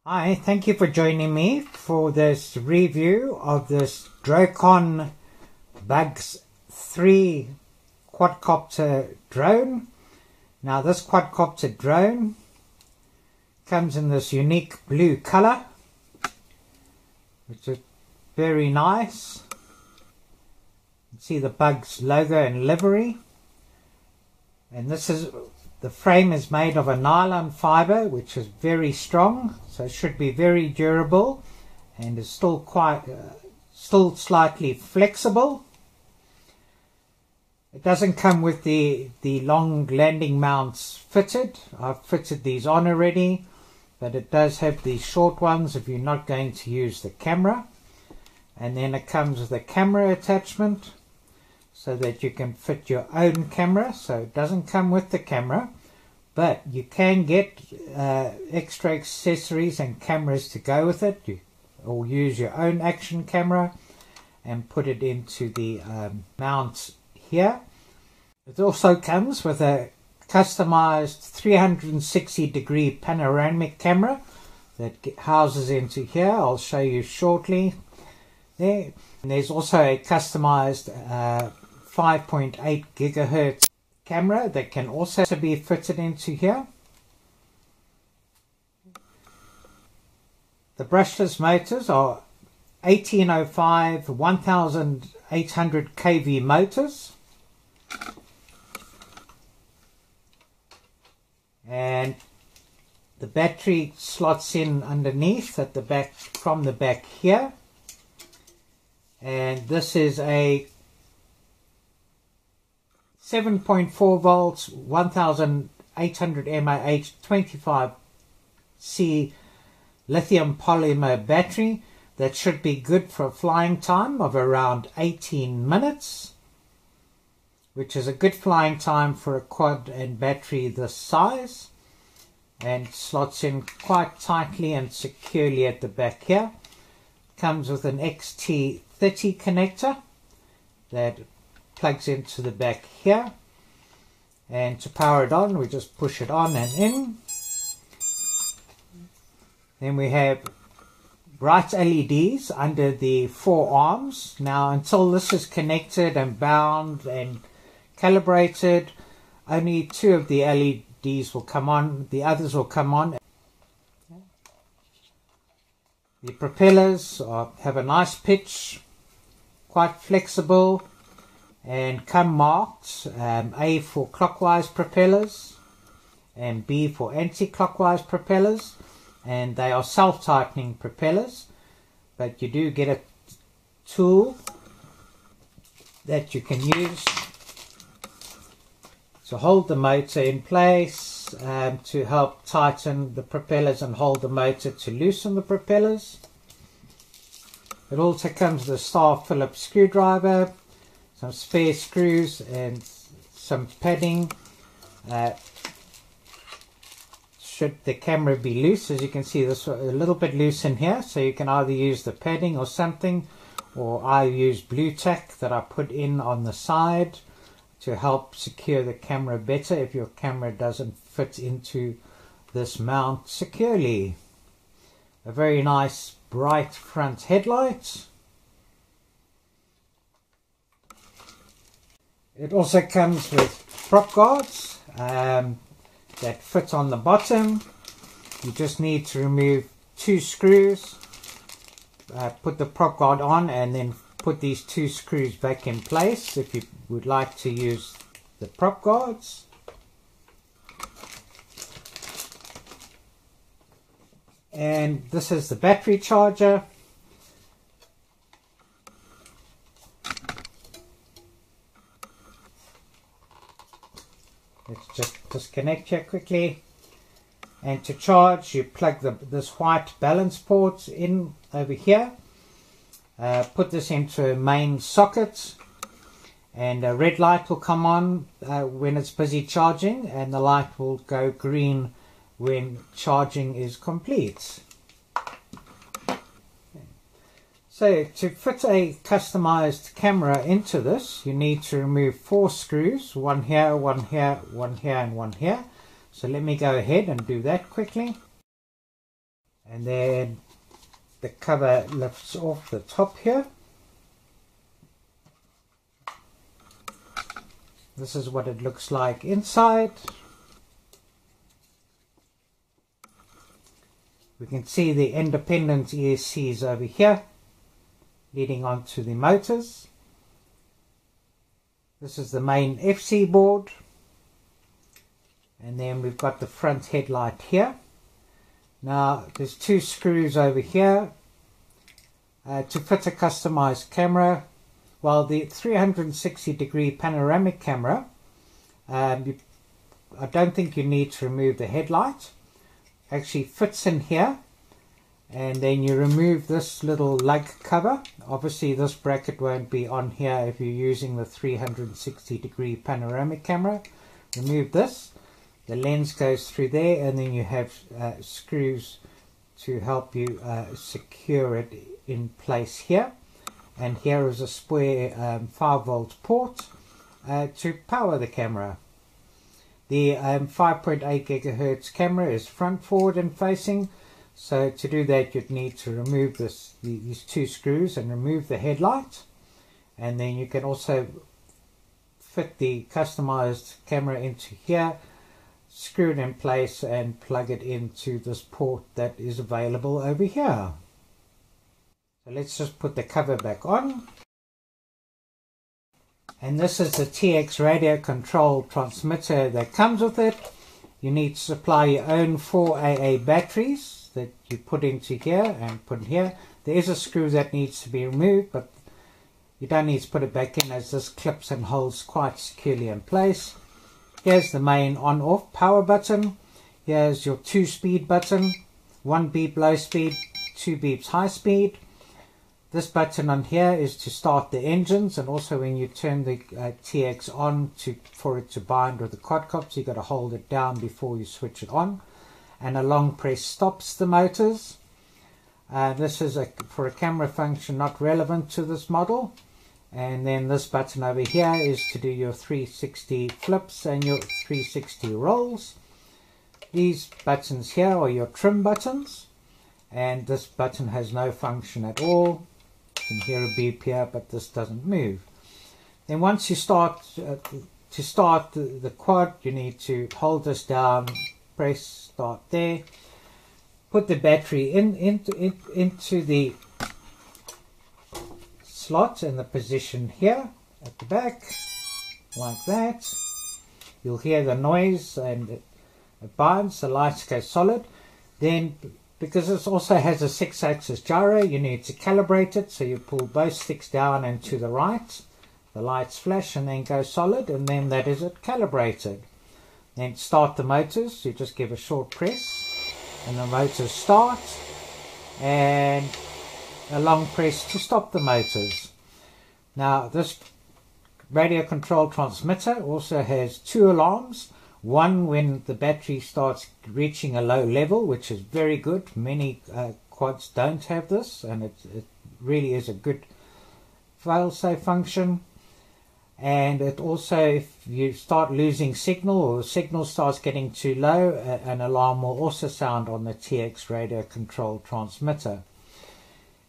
Hi, thank you for joining me for this review of this Drocon Bugs 3 quadcopter drone. Now this quadcopter drone comes in this unique blue color, which is very nice. You can see the Bugs logo and livery. And the frame is made of a nylon fiber, which is very strong, so it should be very durable and is still slightly flexible. It doesn't come with the long landing mounts fitted. I've fitted these on already, but it does have these short ones if you're not going to use the camera. And then it comes with a camera attachment, so that you can fit your own camera. So it doesn't come with the camera, but you can get extra accessories and cameras to go with it, or use your own action camera and put it into the mount here. It also comes with a customized 360-degree panoramic camera that houses into here. I'll show you shortly. There. And there's also a customized 5.8 gigahertz camera that can also be fitted into here. The brushless motors are 1805 1800 kV motors, and the battery slots in underneath at the back, from the back here. And this is a 7.4 volts 1800 mAh 25C lithium polymer battery that should be good for a flying time of around 18 minutes, which is a good flying time for a quad and battery this size, and slots in quite tightly and securely at the back here. Comes with an XT30 connector that plugs into the back here, and to power it on we just push it on and in. Then we have bright LEDs under the four arms. Now until this is connected and bound and calibrated, only two of the LEDs will come on, the others will come on. The propellers have a nice pitch, quite flexible, and come marked A for clockwise propellers and B for anti-clockwise propellers, and they are self-tightening propellers, but you do get a tool that you can use to hold the motor in place, to help tighten the propellers and hold the motor to loosen the propellers. It also comes with a star Phillips screwdriver, some spare screws and some padding. Should the camera be loose, as you can see, this a little bit loose in here, so you can either use the padding or something, or I use blue tack that I put in on the side to help secure the camera better if your camera doesn't fit into this mount securely. A very nice bright front headlight. It also comes with prop guards that fit on the bottom. You just need to remove two screws, put the prop guard on, and then put these two screws back in place if you would like to use the prop guards. And this is the battery charger. Let's just disconnect here quickly. And to charge, you plug this white balance port in over here. Put this into a main socket, and a red light will come on when it's busy charging, and the light will go green when charging is complete. So to fit a customized camera into this, you need to remove 4 screws, one here, one here, one here, and one here. So let me go ahead and do that quickly. And then the cover lifts off the top here. This is what it looks like inside. We can see the independent ESCs over here, leading on to the motors. This is the main FC board. And then we've got the front headlight here. Now there's 2 screws over here to fit a customized camera. Well, the 360-degree panoramic camera, I don't think you need to remove the headlight. Actually fits in here, and then you remove this little lug cover. Obviously this bracket won't be on here if you're using the 360-degree panoramic camera. Remove this, the lens goes through there, and then you have screws to help you secure it in place here. And here is a square 5-volt port to power the camera. The 5.8 gigahertz camera is front, forward and facing. So to do that you'd need to remove these 2 screws and remove the headlight. And then you can also fit the customized camera into here, screw it in place and plug it into this port that is available over here. So let's just put the cover back on. And this is the TX radio control transmitter that comes with it. You need to supply your own 4 AA batteries that you put into here and put in here. There is a screw that needs to be removed, but you don't need to put it back in, as this clips and holds quite securely in place. Here's the main on-off power button. Here's your 2-speed button, 1 beep low speed, 2 beeps high speed. This button on here is to start the engines, and also when you turn the TX on for it to bind with the quadcopter, you've got to hold it down before you switch it on. And a long press stops the motors. This is for a camera function not relevant to this model. And then this button over here is to do your 360 flips and your 360 rolls. These buttons here are your trim buttons, and this button has no function at all. You can hear a beep here, but this doesn't move. Then once you start the quad, you need to hold this down, press start there, put the battery into the slot in the position here at the back, like that. You'll hear the noise and it binds, the lights go solid. Then, because this also has a 6-axis gyro, you need to calibrate it, so you pull both sticks down and to the right, the lights flash and then go solid, and then that is it calibrated. Then start the motors, you just give a short press and the motors start, and a long press to stop the motors. Now this radio control transmitter also has 2 alarms. One when the battery starts reaching a low level, which is very good. Many quads don't have this, and it really is a good fail-safe function. And it also, if you start losing signal or the signal starts getting too low, an alarm will also sound on the TX radio control transmitter.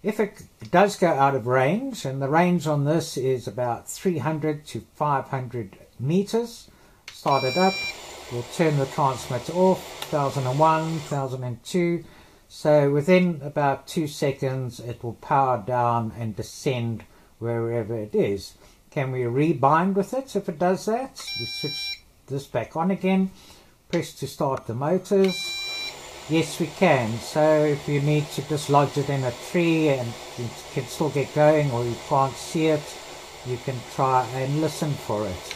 If it does go out of range, and the range on this is about 300 to 500 meters, start it up, we'll turn the transmitter off, 1001, 1002, so within about 2 seconds it will power down and descend wherever it is. Can we rebind with it if it does that? We switch this back on again, press to start the motors. Yes, we can. So if you need to dislodge it in a tree and it can still get going, or you can't see it, you can try and listen for it.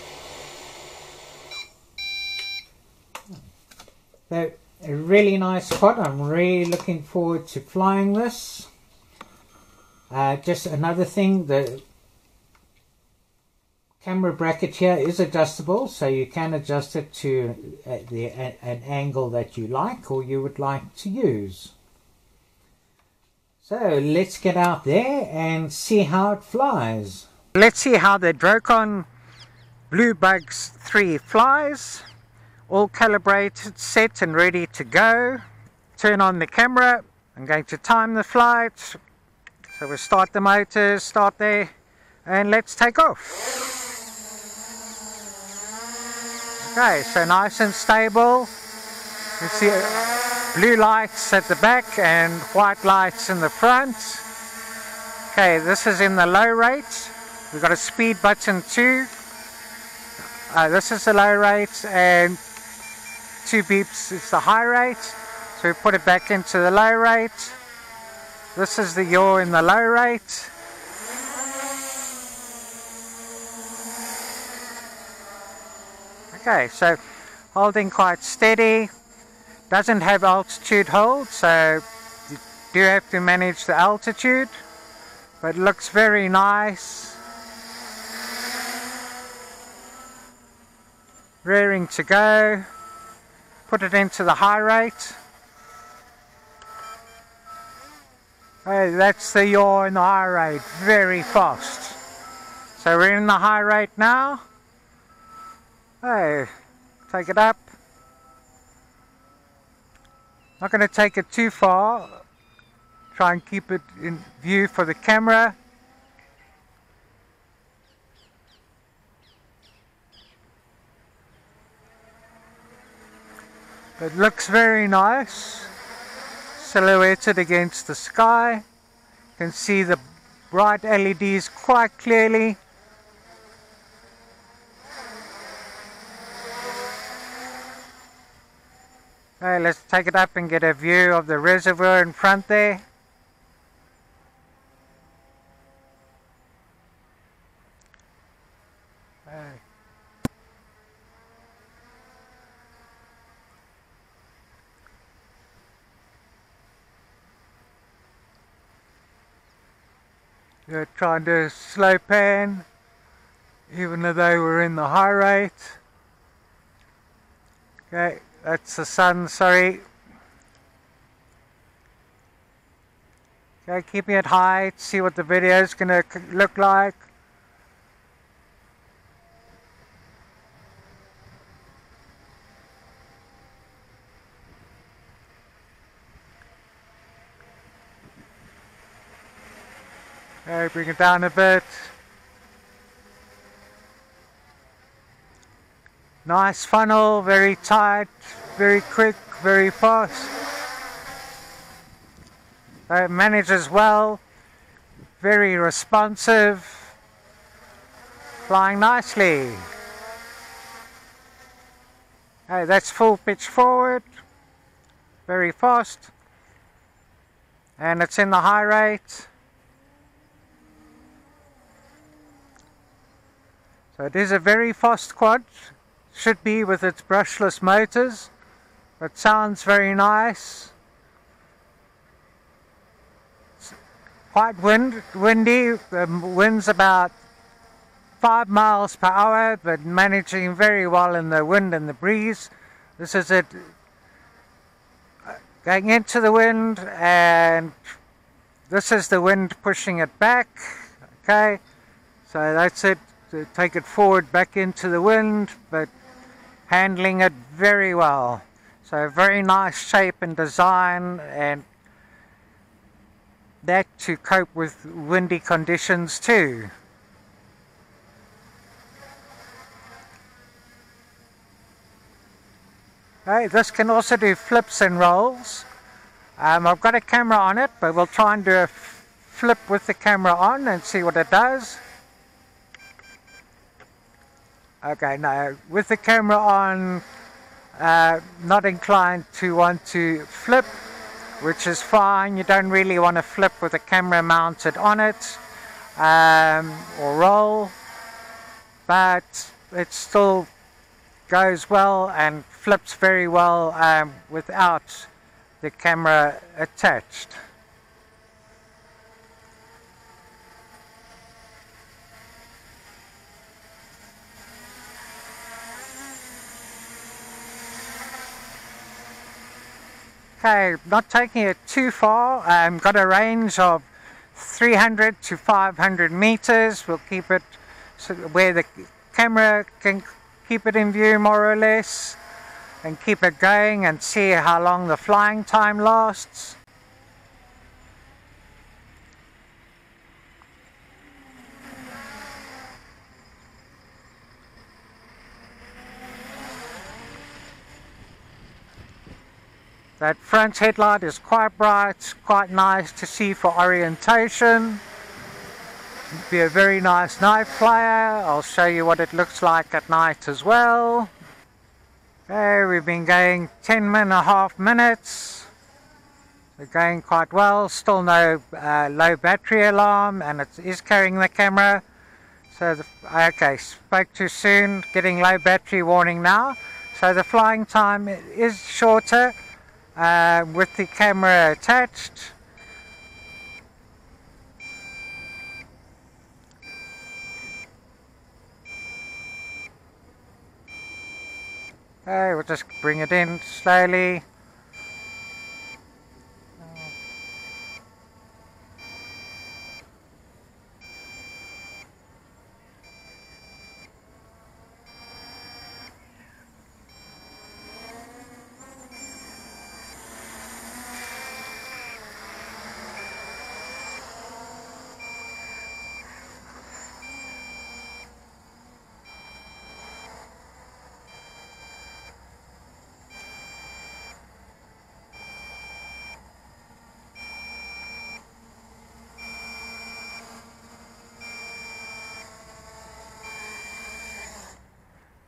So a really nice quad. I'm really looking forward to flying this. Just another thing, the camera bracket here is adjustable, so you can adjust it to an angle that you like or you would like to use. So let's get out there and see how it flies. Let's see how the Drocon Blue Bugs 3 flies. All calibrated, set and ready to go. Turn on the camera. I'm going to time the flight. So we'll start the motors, start there, and let's take off. Okay, so nice and stable. You see blue lights at the back and white lights in the front. Okay, this is in the low rate. We've got a speed button too. This is the low rate, and 2 beeps is the high rate. So we put it back into the low rate. This is the yaw in the low rate. Okay, so holding quite steady. Doesn't have altitude hold, so you do have to manage the altitude, but it looks very nice. Rearing to go. Put it into the high rate. Hey, that's the yaw in the high rate, very fast. So we're in the high rate now. Hey, take it up. Not going to take it too far. Try and keep it in view for the camera. It looks very nice. Silhouetted against the sky. You can see the bright LEDs quite clearly. Okay, let's take it up and get a view of the reservoir in front there. You're trying to slow pan, even though they were in the high rate. Okay, that's the sun, sorry. Okay, keeping it high to see what the video is going to look like. Okay, bring it down a bit. Nice funnel, very tight, very quick, very fast. It manages well, very responsive, flying nicely. Okay, that's full pitch forward, very fast, and it's in the high rate. So it is a very fast quad, should be with its brushless motors, but sounds very nice. It's quite windy, the wind's about 5 miles per hour, but managing very well in the wind and the breeze. This is it going into the wind, and this is the wind pushing it back. Okay, so that's it. To take it forward back into the wind, but handling it very well. So very nice shape and design, and that to cope with windy conditions too. Okay, this can also do flips and rolls. I've got a camera on it, but we'll try and do a flip with the camera on and see what it does. Okay, no, with the camera on, not inclined to want to flip, which is fine. You don't really want to flip with the camera mounted on it, or roll, but it still goes well and flips very well without the camera attached. Okay, not taking it too far. Got a range of 300 to 500 meters. We'll keep it so where the camera can keep it in view more or less, and keep it going and see how long the flying time lasts. That front headlight is quite bright, quite nice to see for orientation. It'd be a very nice night flyer. I'll show you what it looks like at night as well. Okay, we've been going 10.5 minutes. We're going quite well. Still no low battery alarm, and it is carrying the camera. So, okay, spoke too soon. Getting low battery warning now. So the flying time is shorter. With the camera attached. Okay, we'll just bring it in slowly.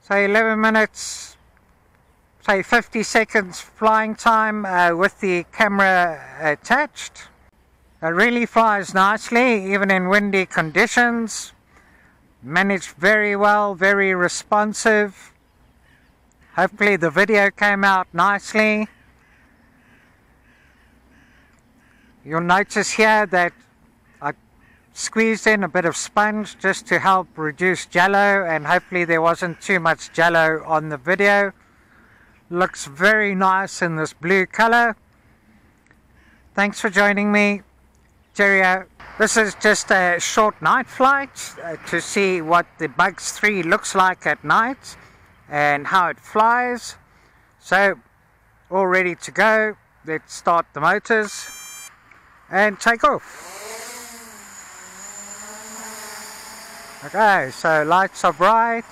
So 11 minutes, say 50 seconds flying time with the camera attached. It really flies nicely, even in windy conditions. Managed very well, very responsive. Hopefully the video came out nicely. You'll notice here that I squeezed in a bit of sponge just to help reduce jello, and hopefully there wasn't too much jello on the video. Looks very nice in this blue color. Thanks for joining me. Cheerio. This is just a short night flight to see what the Bugs 3 looks like at night and how it flies. So, all ready to go. Let's start the motors and take off. Okay, so lights are bright.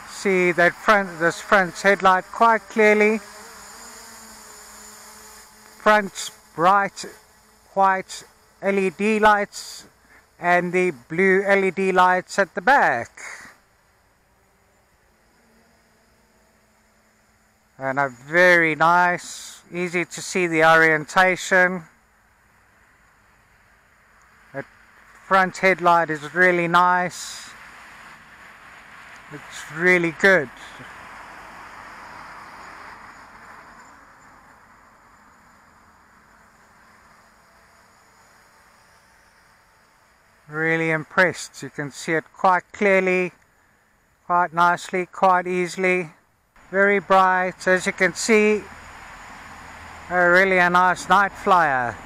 See that this front headlight quite clearly. Front bright white LED lights and the blue LED lights at the back. And a very nice, easy to see the orientation. The front headlight is really nice. It's really good. Really impressed. You can see it quite clearly, quite nicely, quite easily. Very bright, as you can see. Really a nice night flyer.